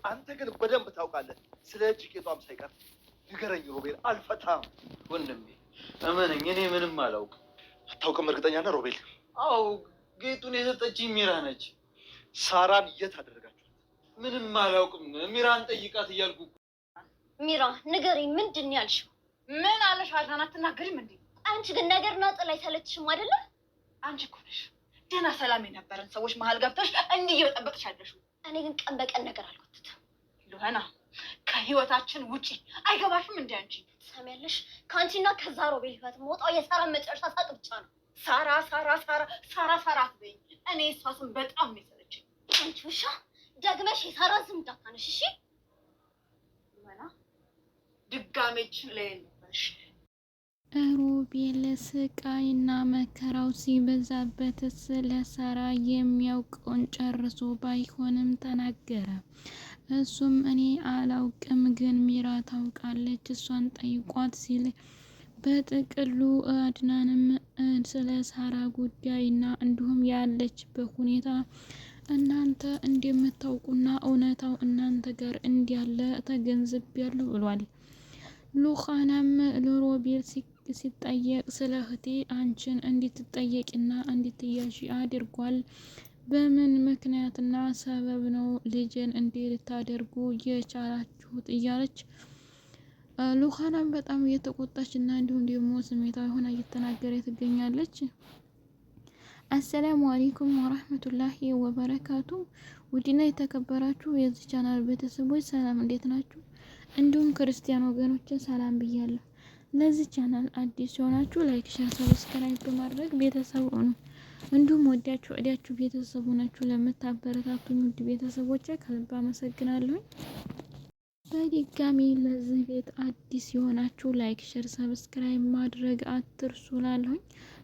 አንተ ግን በደንብ ታውቃለህ። ስለ እጅ ጌጧም ሳይቀር ንገረኝ ሮቤል። አልፈታም ወንድሜ፣ እመነኝ፣ እኔ ምንም አላውቅም። አታውቅም? እርግጠኛ ነህ ሮቤል? አዎ፣ ጌጡን የሰጠችኝ ሚራ ነች። ሳራን የት አደረጋችኋት? ምንም አላውቅም። ሚራን ጠይቃት እያልኩ። ሚራ ንገረኝ፣ ምንድን ያልሽው? ምን አለሽ? አድናን አትናገሪም እንዴ? አንቺ ግን ነገርና ጥላ አይሰለችሽም አይደለ? አንቺ እኮ ነሽ ደህና ሰላም የነበረን ሰዎች መሀል ገብተሽ እንዲህ እየበጠበጥሽ ያለሽው። እኔ ግን ቀን በቀን ነገር አልወትትም። ሉሀና ከህይወታችን ውጪ አይገባሽም እንዴ? አንቺ ትሰሚያለሽ? ከአንቺና ከዛ ሮቤል ህይወት መውጣው የሳራን መጨረሻ ሳቅ ብቻ ነው። ሳራ ሳራ ሳራ ሳራ ሳራ አትበይኝ። እኔ እሷ ስም በጣም ነው የሰለችኝ። አንቺ ውሻ ደግመሽ የሳራን ስም እንዳታነሽ እሺ? ሉሀና ድጋሜችን ላይ ነበርሽ። ሮቤል ስቃይና መከራው ሲበዛበት ስለ ሳራ የሚያውቀውን ጨርሶ ባይሆንም ተናገረ። እሱም እኔ አላውቅም፣ ግን ሚራ ታውቃለች፣ እሷን ጠይቋት ሲል በጥቅሉ አድናንም ስለ ሳራ ጉዳይና እንዲሁም ያለችበት ሁኔታ እናንተ እንደምታውቁና እውነታው እናንተ ጋር እንዲያለ ተገንዝቤያለሁ ብሏል። ሉኻናም ለሮቤል ሲጠየቅ ስለ እህቴ አንቺን እንድትጠየቂና እንድትያዢ አድርጓል። በምን ምክንያትና ሰበብ ነው ልጅን እንድታደርጉ የቻላችሁት? እያለች ሉኻናም በጣም እየተቆጣች እና እንዲሁም ደግሞ ስሜታዊ ሆና እየተናገረ ትገኛለች። አሰላሙ አለይኩም ወራህመቱላሂ ወበረካቱ። ውድና የተከበራችሁ የዚህ ቻናል ቤተሰቦች ሰላም፣ እንዴት ናችሁ? እንዲሁም ክርስቲያን ወገኖችን ሰላም ብያለሁ። ለዚህ ቻናል አዲስ የሆናችሁ ላይክ፣ ሼር፣ ሰብስክራይብ በማድረግ ቤተሰብ ሁኑ። እንዲሁም ወዲያችሁ ቤተሰብ ሆናችሁ ለምታበረታቱኝ ውድ ቤተሰቦቼ ከልብ አመሰግናለሁ። በድጋሚ ለዚህ ቤት አዲስ የሆናችሁ ላይክ፣ ሼር፣ ሰብስክራይብ ማድረግ አትርሱ ላለሁኝ።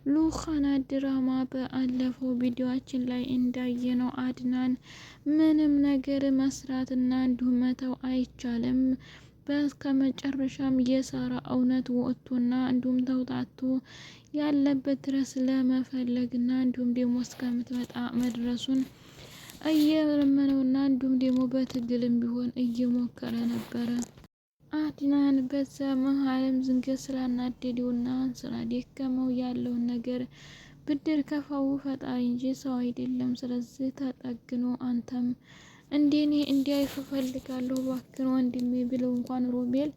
ሉኻና ድራማ በአለፈው ቪዲዮአችን ላይ እንዳየነው አድናን ምንም ነገር መስራትና እንዲሁም መተው አይቻልም። በስከመጨረሻም የሳራ እውነት ወጥቶና እንዲሁም ተውጣቶ ያለበት ድረስ ለመፈለግና እንዲሁም ደግሞ እስከምትመጣ መድረሱን እየለመነውና እንዲሁም ደግሞ በትግልም ቢሆን እየሞከረ ነበረ። አድናን በዛ መሀልም ዝንገት ስላናደደውና ስላደከመው ያለውን ነገር ብድር ከፋው ፈጣሪ እንጂ ሰው አይደለም። ስለዚህ ተጠግኖ አንተም እንደኔ እንዲያይፍ እፈልጋለሁ እባክህ ወንድሜ ብለው እንኳን ሮቤል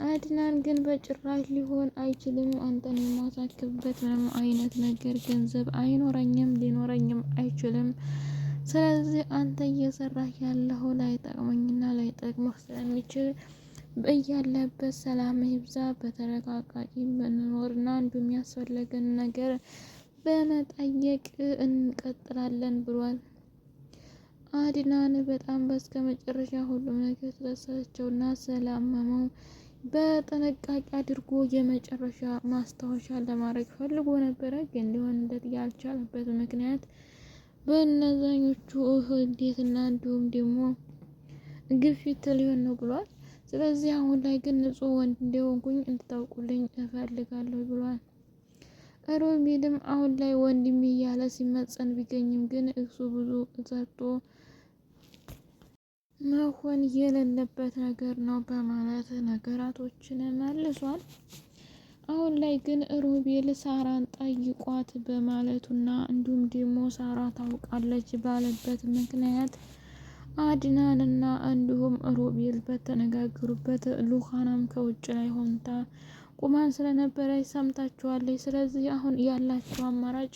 አድናን ግን በጭራሽ ሊሆን አይችልም፣ አንተን የማሳክብበት ምንም አይነት ነገር ገንዘብ አይኖረኝም፣ ሊኖረኝም አይችልም። ስለዚህ አንተ እየሰራህ ያለው ላይጠቅመኝና ላይጠቅምህ ስለሚችል በያለበት ሰላም ይብዛ፣ በተረጋጋጭ ብንኖርና እንዲሁም ያስፈለገን ነገር በመጠየቅ እንቀጥላለን ብሏል። አድናን በጣም በስከ መጨረሻ ሁሉም ነገር ስለሰለቸውና ስላመመው በጥንቃቄ አድርጎ የመጨረሻ ማስታወሻ ለማድረግ ፈልጎ ነበረ። ግን ሊሆንለት ያልቻለበት ምክንያት በእነዛኞቹ እንዴትና እንዲሁም ደግሞ ግፊት ሊሆን ነው ብሏል። ስለዚህ አሁን ላይ ግን ንጹሕ ወንድ እንደሆንኩኝ እንድታውቁልኝ እፈልጋለሁ ብሏል። ሮቤልም አሁን ላይ ወንድሜ እያለ ሲመጸን ቢገኝም ግን እሱ ብዙ ሰርቶ መሆን የሌለበት ነገር ነው በማለት ነገራቶችን መልሷል። አሁን ላይ ግን ሮቤል ሳራን ጠይቋት በማለቱና እንዲሁም ደግሞ ሳራ ታውቃለች ባለበት ምክንያት አድናንና እንዲሁም ሮቤል በተነጋገሩበት ሉኻናም ከውጭ ላይ ሆንታ ቁማን ስለነበረች ሰምታችኋለች። ስለዚህ አሁን ያላቸው አማራጭ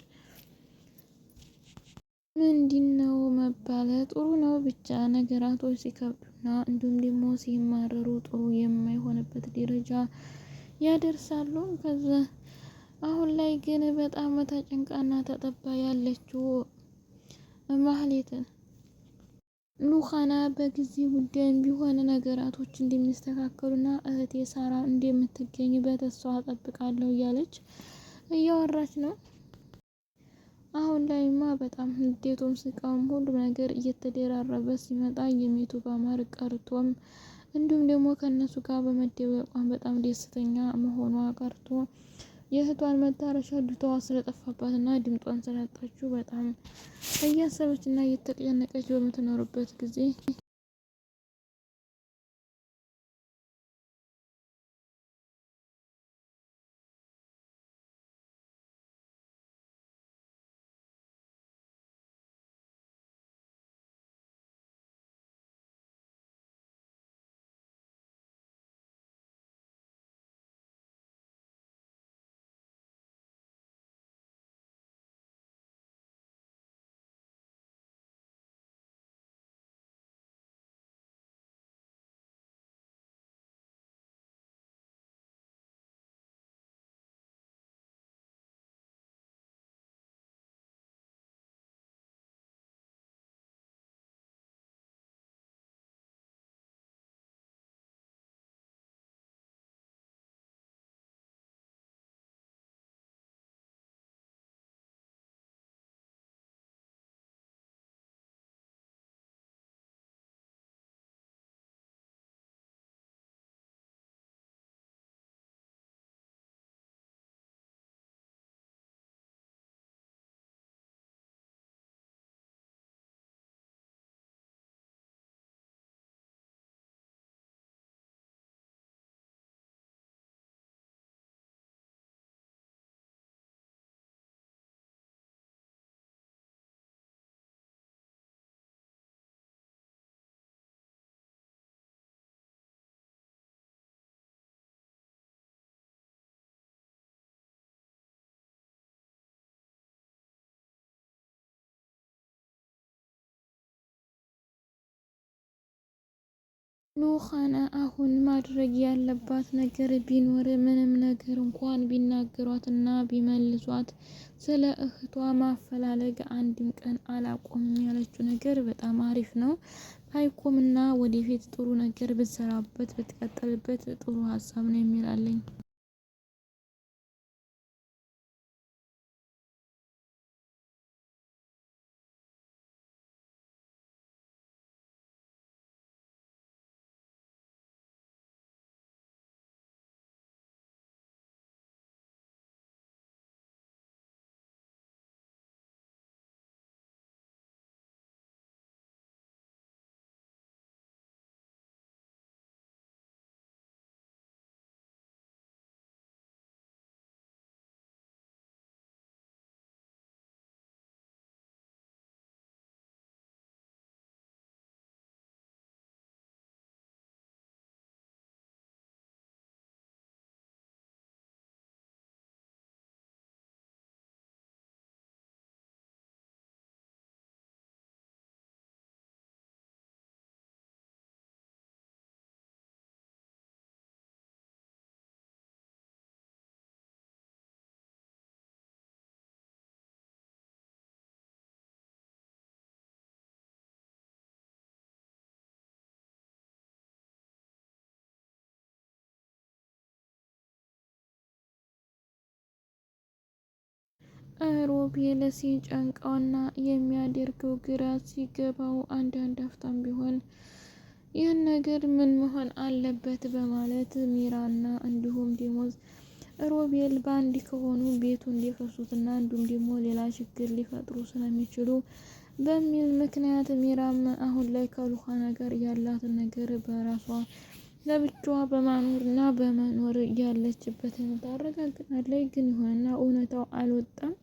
ምንድነው መባለ ጥሩ ነው። ብቻ ነገራቶች ሲከብዱና እንዲሁም ደግሞ ሲማረሩ ጥሩ የማይሆንበት ደረጃ ያደርሳሉ። ከዛ አሁን ላይ ግን በጣም ተጨንቃና ተጠባ ያለችው ማህሌትን ሉኻና በጊዜ ጉዳይም ቢሆን ነገራቶች እንደሚስተካከሉና እህቴ ሳራ እንደምትገኝ በተስፋ ጠብቃለሁ እያለች እያወራች ነው። አሁን ላይማ በጣም ንዴቱም ስቃውም ሁሉም ነገር እየተደራረበ ሲመጣ የሚቱ ባማር ቀርቶም እንዲሁም ደግሞ ከነሱ ጋር በመደበቋን በጣም ደስተኛ መሆኗ ቀርቶ የእህቷን መዳረሻ ዱታዋ ስለጠፋባትና ድምጧን ስላጣችው በጣም እያሰበችና እየተጨነቀች በምትኖርበት ጊዜ ኑሃና አሁን ማድረግ ያለባት ነገር ቢኖር ምንም ነገር እንኳን ቢናገሯትና ቢመልሷት ስለ እህቷ ማፈላለግ አንድም ቀን አላቆምም ያለችው ነገር በጣም አሪፍ ነው። ባይቆምና ወደፊት ጥሩ ነገር ብትሰራበት ብትቀጥልበት ጥሩ ሀሳብ ነው የሚላለኝ። ሮቤል ሲጨንቀውና የሚያደርገው ግራ ሲገባው አንዳንድ አፍታም ቢሆን ይህን ነገር ምን መሆን አለበት በማለት ሚራና እንዲሁም ዲሞዝ ሮቤል በአንድ ከሆኑ ቤቱን ሊፈሱትና እንዲሁም ደግሞ ሌላ ችግር ሊፈጥሩ ስለሚችሉ በሚል ምክንያት ሚራም አሁን ላይ ከሉሃና ጋር ያላትን ነገር በራሷ ለብቻዋ በማኖርና በመኖር ያለችበትን ታረጋግጣለች። ግን ይሆንና እውነታው አልወጣም።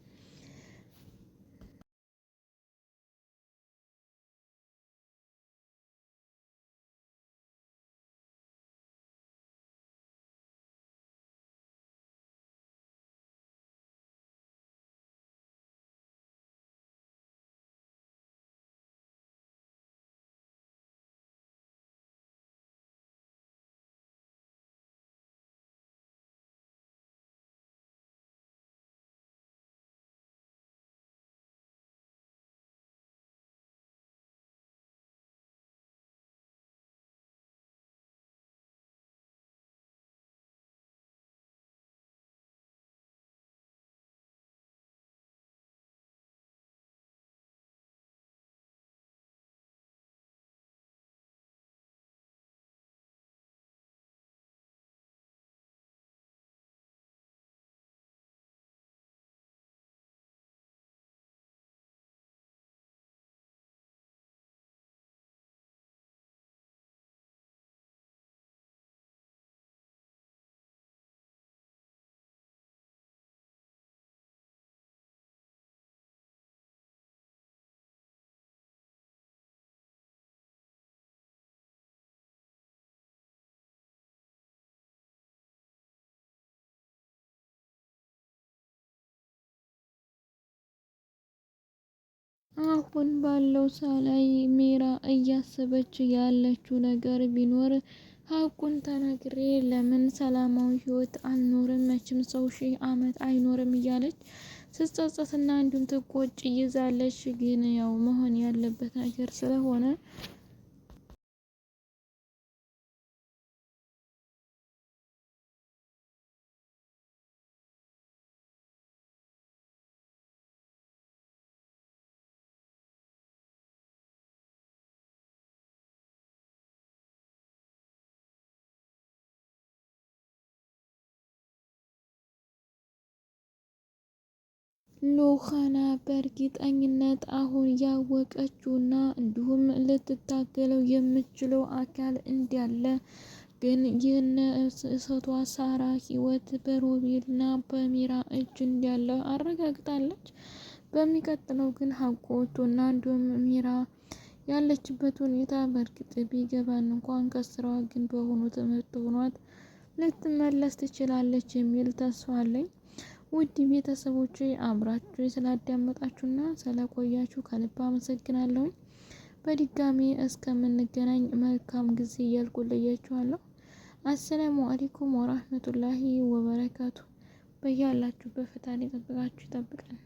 አሁን ባለው ላይ ሜራ እያሰበች ያለችው ነገር ቢኖር ሀቁን ተናግሬ ለምን ሰላማዊ ህይወት አልኖርም፣ መቼም ሰው 1000 ዓመት አይኖርም እያለች ስትጸጸትና እንዲሁም ትቆጭ ይዛለች። ግን ያው መሆን ያለበት ነገር ስለሆነ ሉሃና በእርግጠኝነት አሁን ያወቀችውና እንዲሁም ልትታገለው የምችለው አካል እንዳለ ግን ይህን እህቷ ሳራ ህይወት በሮቤልና በሚራ እጅ እንዳለ አረጋግጣለች። በሚቀጥለው ግን ሀቆቱና እንዲሁም ሚራ ያለችበት ሁኔታ በእርግጥ ቢገባን እንኳን ከስራዋ ግን በሆኑ ትምህርት ሆኗት ልትመለስ ትችላለች የሚል ተስፋ አለኝ። ውድ ቤተሰቦቼ አብራችሁ ስላዳመጣችሁና ስለቆያችሁ ከልብ አመሰግናለሁ። በድጋሚ እስከምንገናኝ መልካም ጊዜ እያልኩ ለያችኋለሁ። አሰላሙ አለይኩም ወራህመቱላሂ ወበረካቱ። በያላችሁበት ፈጣሪ ይጠብቃችሁ ይጠብቀን።